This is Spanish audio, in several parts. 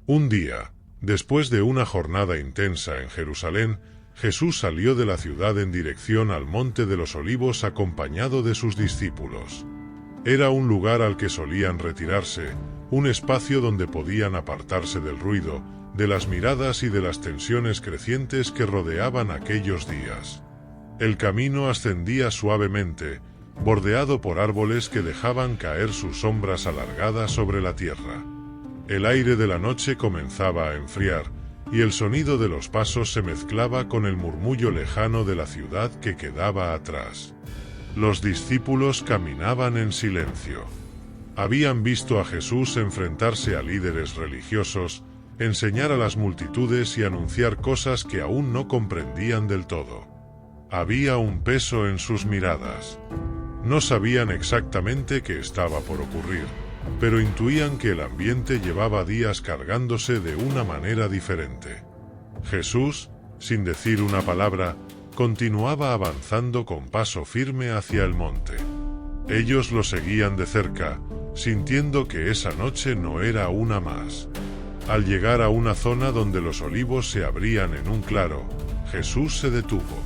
Un día, después de una jornada intensa en Jerusalén, Jesús salió de la ciudad en dirección al Monte de los Olivos acompañado de sus discípulos. Era un lugar al que solían retirarse, un espacio donde podían apartarse del ruido, de las miradas y de las tensiones crecientes que rodeaban aquellos días. El camino ascendía suavemente, bordeado por árboles que dejaban caer sus sombras alargadas sobre la tierra. El aire de la noche comenzaba a enfriar, y el sonido de los pasos se mezclaba con el murmullo lejano de la ciudad que quedaba atrás. Los discípulos caminaban en silencio. Habían visto a Jesús enfrentarse a líderes religiosos, enseñar a las multitudes y anunciar cosas que aún no comprendían del todo. Había un peso en sus miradas. No sabían exactamente qué estaba por ocurrir, pero intuían que el ambiente llevaba días cargándose de una manera diferente. Jesús, sin decir una palabra, continuaba avanzando con paso firme hacia el monte. Ellos lo seguían de cerca, sintiendo que esa noche no era una más. Al llegar a una zona donde los olivos se abrían en un claro, Jesús se detuvo.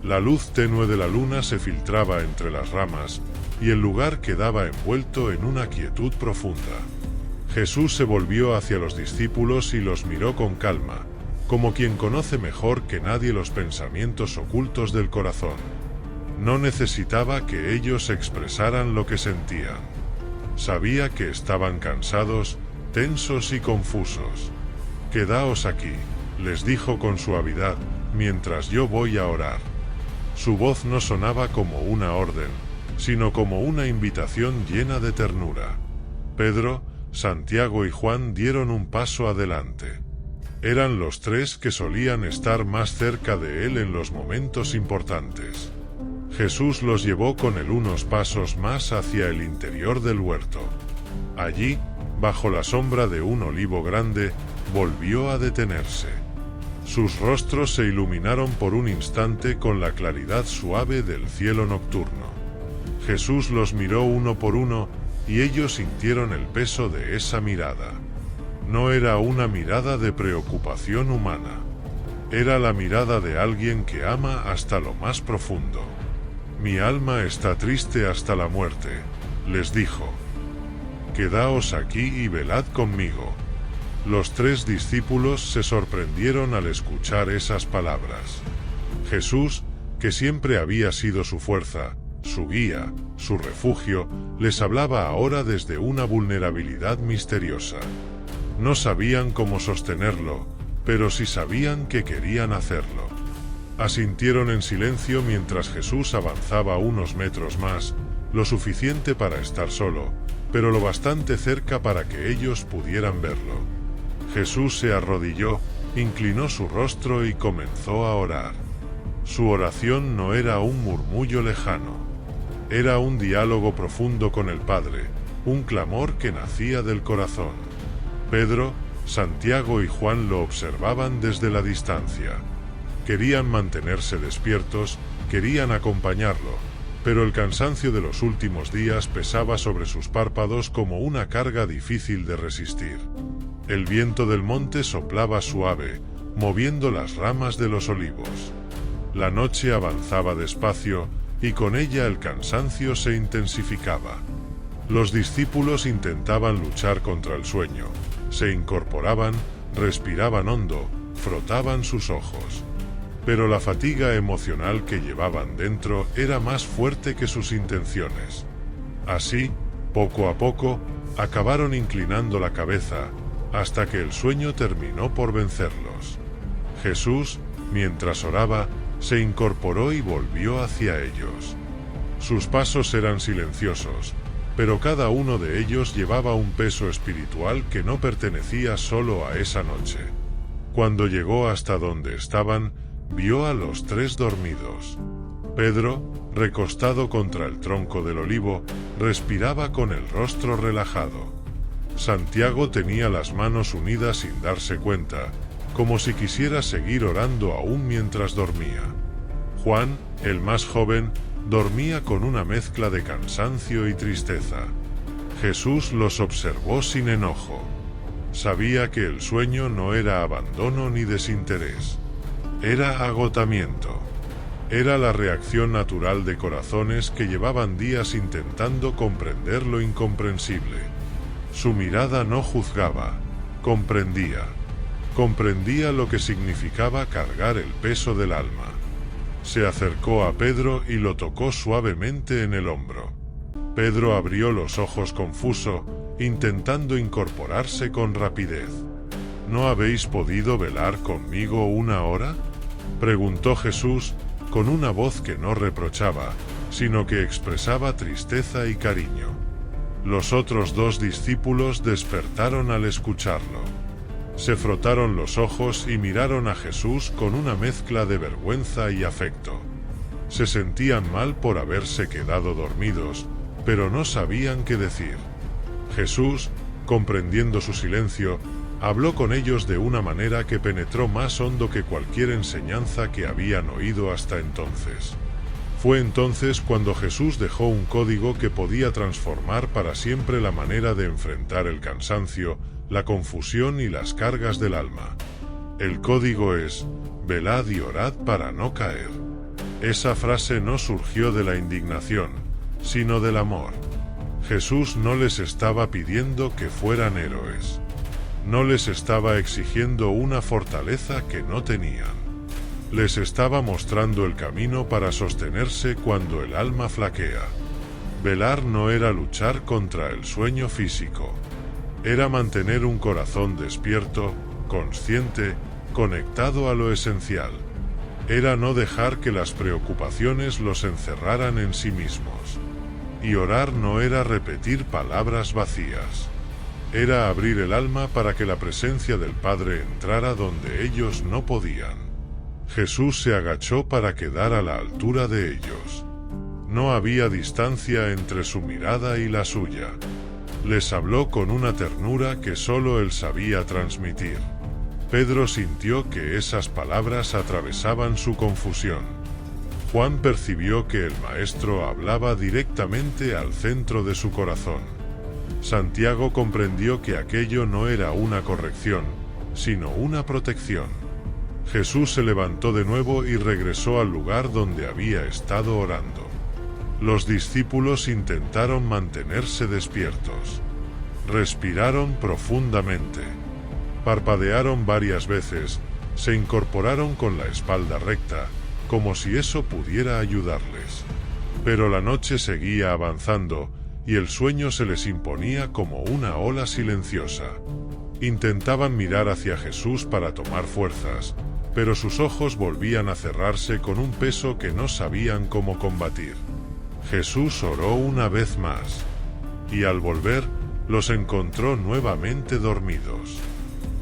La luz tenue de la luna se filtraba entre las ramas, y el lugar quedaba envuelto en una quietud profunda. Jesús se volvió hacia los discípulos y los miró con calma, como quien conoce mejor que nadie los pensamientos ocultos del corazón. No necesitaba que ellos expresaran lo que sentían. Sabía que estaban cansados, tensos y confusos. «Quedaos aquí», les dijo con suavidad, «mientras yo voy a orar». Su voz no sonaba como una orden, sino como una invitación llena de ternura. Pedro, Santiago y Juan dieron un paso adelante. Eran los tres que solían estar más cerca de él en los momentos importantes. Jesús los llevó con él unos pasos más hacia el interior del huerto. Allí, bajo la sombra de un olivo grande, volvió a detenerse. Sus rostros se iluminaron por un instante con la claridad suave del cielo nocturno. Jesús los miró uno por uno, y ellos sintieron el peso de esa mirada. No era una mirada de preocupación humana. Era la mirada de alguien que ama hasta lo más profundo. «Mi alma está triste hasta la muerte», les dijo. «Quedaos aquí y velad conmigo». Los tres discípulos se sorprendieron al escuchar esas palabras. Jesús, que siempre había sido su fuerza, su guía, su refugio, les hablaba ahora desde una vulnerabilidad misteriosa. No sabían cómo sostenerlo, pero sí sabían que querían hacerlo. Asintieron en silencio mientras Jesús avanzaba unos metros más, lo suficiente para estar solo, pero lo bastante cerca para que ellos pudieran verlo. Jesús se arrodilló, inclinó su rostro y comenzó a orar. Su oración no era un murmullo lejano. Era un diálogo profundo con el Padre, un clamor que nacía del corazón. Pedro, Santiago y Juan lo observaban desde la distancia. Querían mantenerse despiertos, querían acompañarlo, pero el cansancio de los últimos días pesaba sobre sus párpados como una carga difícil de resistir. El viento del monte soplaba suave, moviendo las ramas de los olivos. La noche avanzaba despacio, y con ella el cansancio se intensificaba. Los discípulos intentaban luchar contra el sueño. Se incorporaban, respiraban hondo, frotaban sus ojos. Pero la fatiga emocional que llevaban dentro era más fuerte que sus intenciones. Así, poco a poco, acabaron inclinando la cabeza, hasta que el sueño terminó por vencerlos. Jesús, mientras oraba, se incorporó y volvió hacia ellos. Sus pasos eran silenciosos, pero cada uno de ellos llevaba un peso espiritual que no pertenecía solo a esa noche. Cuando llegó hasta donde estaban, vio a los tres dormidos. Pedro, recostado contra el tronco del olivo, respiraba con el rostro relajado. Santiago tenía las manos unidas sin darse cuenta, como si quisiera seguir orando aún mientras dormía. Juan, el más joven, dormía con una mezcla de cansancio y tristeza. Jesús los observó sin enojo. Sabía que el sueño no era abandono ni desinterés. Era agotamiento. Era la reacción natural de corazones que llevaban días intentando comprender lo incomprensible. Su mirada no juzgaba, comprendía. Comprendía lo que significaba cargar el peso del alma. Se acercó a Pedro y lo tocó suavemente en el hombro. Pedro abrió los ojos confuso, intentando incorporarse con rapidez. ¿No habéis podido velar conmigo 1 hora?, preguntó Jesús, con una voz que no reprochaba, sino que expresaba tristeza y cariño. Los otros 2 discípulos despertaron al escucharlo. Se frotaron los ojos y miraron a Jesús con una mezcla de vergüenza y afecto. Se sentían mal por haberse quedado dormidos, pero no sabían qué decir. Jesús, comprendiendo su silencio, habló con ellos de una manera que penetró más hondo que cualquier enseñanza que habían oído hasta entonces. Fue entonces cuando Jesús dejó un código que podía transformar para siempre la manera de enfrentar el cansancio, la confusión y las cargas del alma. El código es: velad y orad para no caer. Esa frase no surgió de la indignación, sino del amor. Jesús no les estaba pidiendo que fueran héroes. No les estaba exigiendo una fortaleza que no tenían. Les estaba mostrando el camino para sostenerse cuando el alma flaquea. Velar no era luchar contra el sueño físico. Era mantener un corazón despierto, consciente, conectado a lo esencial. Era no dejar que las preocupaciones los encerraran en sí mismos. Y orar no era repetir palabras vacías. Era abrir el alma para que la presencia del Padre entrara donde ellos no podían. Jesús se agachó para quedar a la altura de ellos. No había distancia entre su mirada y la suya. Les habló con una ternura que solo él sabía transmitir. Pedro sintió que esas palabras atravesaban su confusión. Juan percibió que el Maestro hablaba directamente al centro de su corazón. Santiago comprendió que aquello no era una corrección, sino una protección. Jesús se levantó de nuevo y regresó al lugar donde había estado orando. Los discípulos intentaron mantenerse despiertos. Respiraron profundamente. Parpadearon varias veces, se incorporaron con la espalda recta, como si eso pudiera ayudarles. Pero la noche seguía avanzando, y el sueño se les imponía como una ola silenciosa. Intentaban mirar hacia Jesús para tomar fuerzas, pero sus ojos volvían a cerrarse con un peso que no sabían cómo combatir. Jesús oró una vez más, y al volver, los encontró nuevamente dormidos.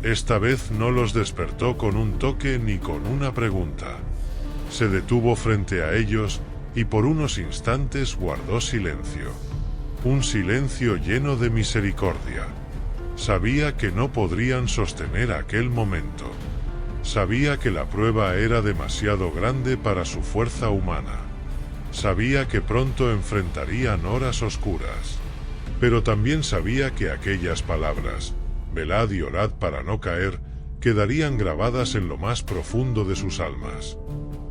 Esta vez no los despertó con un toque ni con una pregunta. Se detuvo frente a ellos, y por unos instantes guardó silencio. Un silencio lleno de misericordia. Sabía que no podrían sostener aquel momento. Sabía que la prueba era demasiado grande para su fuerza humana. Sabía que pronto enfrentarían horas oscuras. Pero también sabía que aquellas palabras, velad y orad para no caer, quedarían grabadas en lo más profundo de sus almas.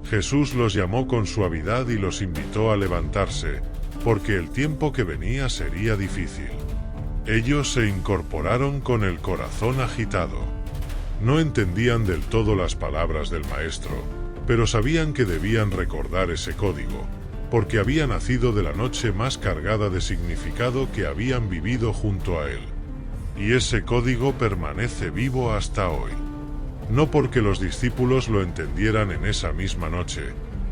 Jesús los llamó con suavidad y los invitó a levantarse, porque el tiempo que venía sería difícil. Ellos se incorporaron con el corazón agitado. No entendían del todo las palabras del Maestro, pero sabían que debían recordar ese código, porque había nacido de la noche más cargada de significado que habían vivido junto a él. Y ese código permanece vivo hasta hoy. No porque los discípulos lo entendieran en esa misma noche,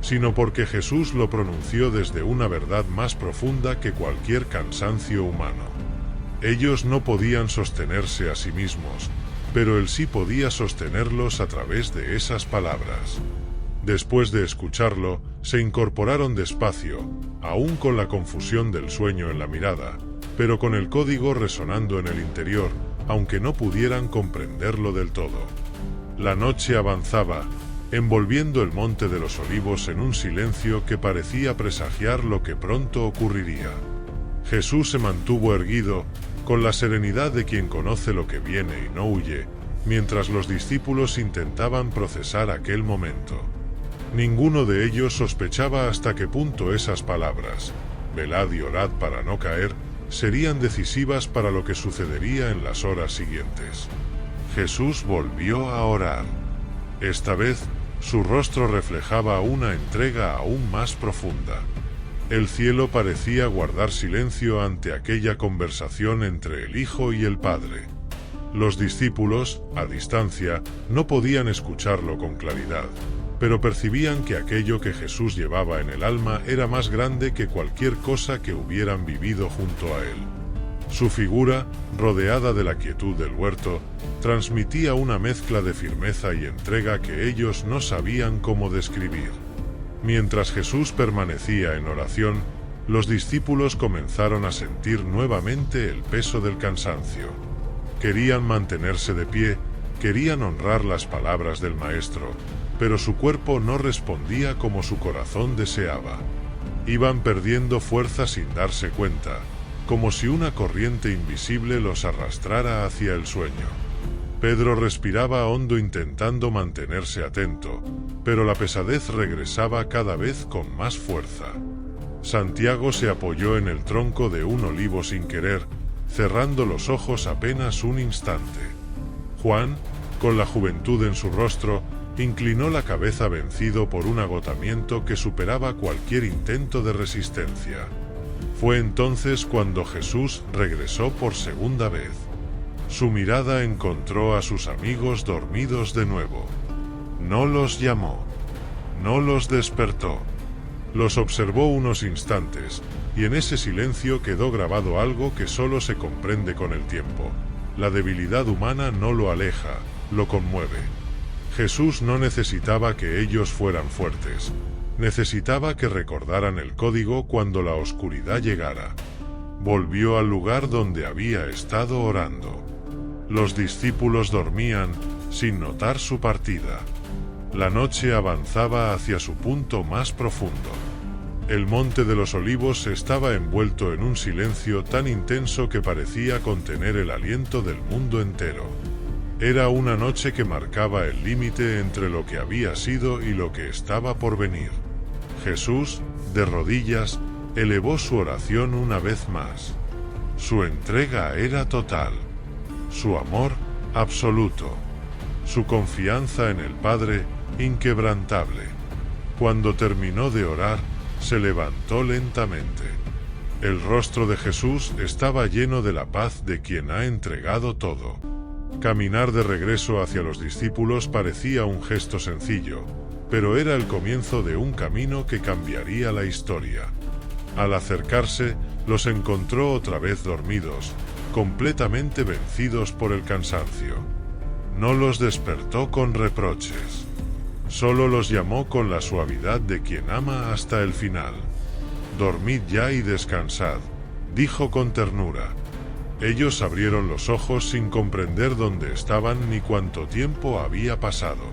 sino porque Jesús lo pronunció desde una verdad más profunda que cualquier cansancio humano. Ellos no podían sostenerse a sí mismos, pero él sí podía sostenerlos a través de esas palabras. Después de escucharlo, se incorporaron despacio, aún con la confusión del sueño en la mirada, pero con el código resonando en el interior, aunque no pudieran comprenderlo del todo. La noche avanzaba, envolviendo el monte de los olivos en un silencio que parecía presagiar lo que pronto ocurriría. Jesús se mantuvo erguido, con la serenidad de quien conoce lo que viene y no huye, mientras los discípulos intentaban procesar aquel momento. Ninguno de ellos sospechaba hasta qué punto esas palabras, velad y orad para no caer, serían decisivas para lo que sucedería en las horas siguientes. Jesús volvió a orar. Esta vez, su rostro reflejaba una entrega aún más profunda. El cielo parecía guardar silencio ante aquella conversación entre el Hijo y el Padre. Los discípulos, a distancia, no podían escucharlo con claridad, pero percibían que aquello que Jesús llevaba en el alma era más grande que cualquier cosa que hubieran vivido junto a él. Su figura, rodeada de la quietud del huerto, transmitía una mezcla de firmeza y entrega que ellos no sabían cómo describir. Mientras Jesús permanecía en oración, los discípulos comenzaron a sentir nuevamente el peso del cansancio. Querían mantenerse de pie, querían honrar las palabras del Maestro, pero su cuerpo no respondía como su corazón deseaba. Iban perdiendo fuerza sin darse cuenta, como si una corriente invisible los arrastrara hacia el sueño. Pedro respiraba hondo intentando mantenerse atento, pero la pesadez regresaba cada vez con más fuerza. Santiago se apoyó en el tronco de un olivo sin querer, cerrando los ojos apenas un instante. Juan, con la juventud en su rostro, inclinó la cabeza vencido por un agotamiento que superaba cualquier intento de resistencia. Fue entonces cuando Jesús regresó por segunda vez. Su mirada encontró a sus amigos dormidos de nuevo. No los llamó. No los despertó. Los observó unos instantes, y en ese silencio quedó grabado algo que solo se comprende con el tiempo. La debilidad humana no lo aleja, lo conmueve. Jesús no necesitaba que ellos fueran fuertes. Necesitaba que recordaran el código cuando la oscuridad llegara. Volvió al lugar donde había estado orando. Los discípulos dormían, sin notar su partida. La noche avanzaba hacia su punto más profundo. El monte de los olivos estaba envuelto en un silencio tan intenso que parecía contener el aliento del mundo entero. Era una noche que marcaba el límite entre lo que había sido y lo que estaba por venir. Jesús, de rodillas, elevó su oración una vez más. Su entrega era total. Su amor, absoluto. Su confianza en el Padre, inquebrantable. Cuando terminó de orar, se levantó lentamente. El rostro de Jesús estaba lleno de la paz de quien ha entregado todo. Caminar de regreso hacia los discípulos parecía un gesto sencillo, pero era el comienzo de un camino que cambiaría la historia. Al acercarse, los encontró otra vez dormidos, completamente vencidos por el cansancio. No los despertó con reproches. Solo los llamó con la suavidad de quien ama hasta el final. «Dormid ya y descansad», dijo con ternura. Ellos abrieron los ojos sin comprender dónde estaban ni cuánto tiempo había pasado.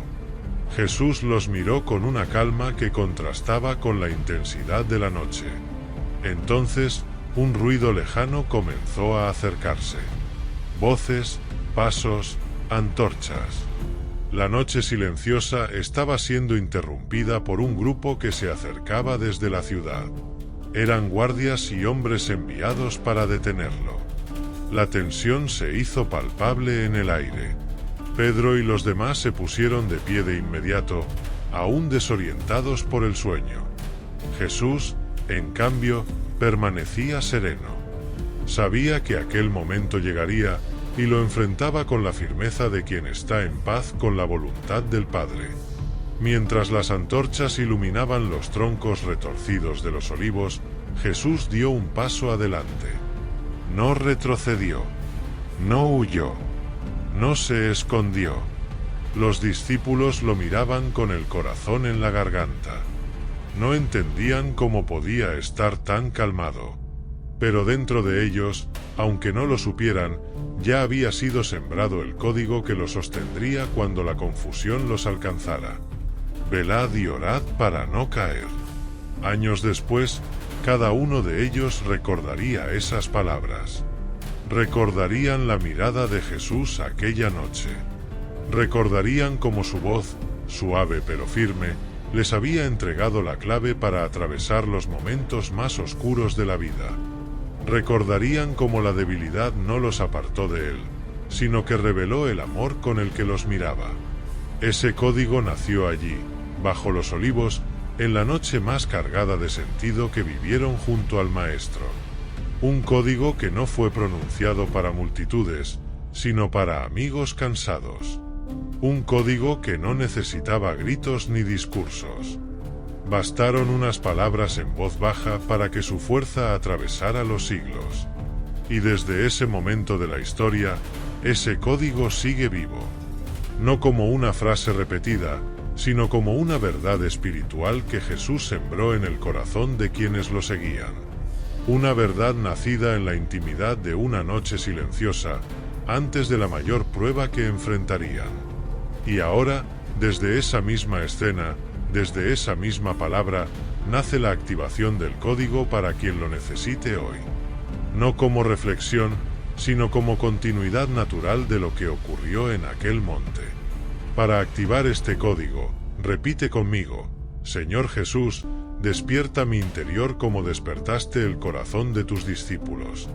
Jesús los miró con una calma que contrastaba con la intensidad de la noche. Entonces, un ruido lejano comenzó a acercarse. Voces, pasos, antorchas. La noche silenciosa estaba siendo interrumpida por un grupo que se acercaba desde la ciudad. Eran guardias y hombres enviados para detenerlo. La tensión se hizo palpable en el aire. Pedro y los demás se pusieron de pie de inmediato, aún desorientados por el sueño. Jesús, en cambio, permanecía sereno. Sabía que aquel momento llegaría y lo enfrentaba con la firmeza de quien está en paz con la voluntad del Padre. Mientras las antorchas iluminaban los troncos retorcidos de los olivos, Jesús dio un paso adelante. No retrocedió. No huyó. No se escondió. Los discípulos lo miraban con el corazón en la garganta. No entendían cómo podía estar tan calmado. Pero dentro de ellos, aunque no lo supieran, ya había sido sembrado el código que los sostendría cuando la confusión los alcanzara. Velad y orad para no caer. Años después, cada uno de ellos recordaría esas palabras. Recordarían la mirada de Jesús aquella noche. Recordarían cómo su voz, suave pero firme, les había entregado la clave para atravesar los momentos más oscuros de la vida. Recordarían cómo la debilidad no los apartó de él, sino que reveló el amor con el que los miraba. Ese código nació allí, bajo los olivos, en la noche más cargada de sentido que vivieron junto al Maestro. Un código que no fue pronunciado para multitudes, sino para amigos cansados. Un código que no necesitaba gritos ni discursos. Bastaron unas palabras en voz baja para que su fuerza atravesara los siglos. Y desde ese momento de la historia, ese código sigue vivo. No como una frase repetida, sino como una verdad espiritual que Jesús sembró en el corazón de quienes lo seguían. Una verdad nacida en la intimidad de una noche silenciosa, antes de la mayor prueba que enfrentarían. Y ahora, desde esa misma escena, desde esa misma palabra, nace la activación del código para quien lo necesite hoy. No como reflexión, sino como continuidad natural de lo que ocurrió en aquel monte. Para activar este código, repite conmigo: Señor Jesús, despierta mi interior como despertaste el corazón de tus discípulos.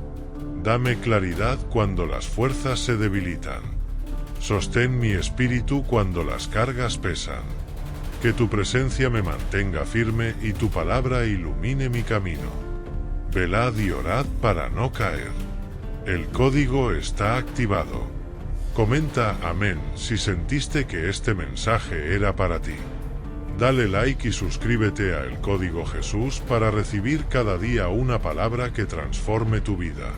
Dame claridad cuando las fuerzas se debilitan. Sostén mi espíritu cuando las cargas pesan. Que tu presencia me mantenga firme y tu palabra ilumine mi camino. Velad y orad para no caer. El código está activado. Comenta amén si sentiste que este mensaje era para ti. Dale like y suscríbete a El Código Jesús para recibir cada día una palabra que transforme tu vida.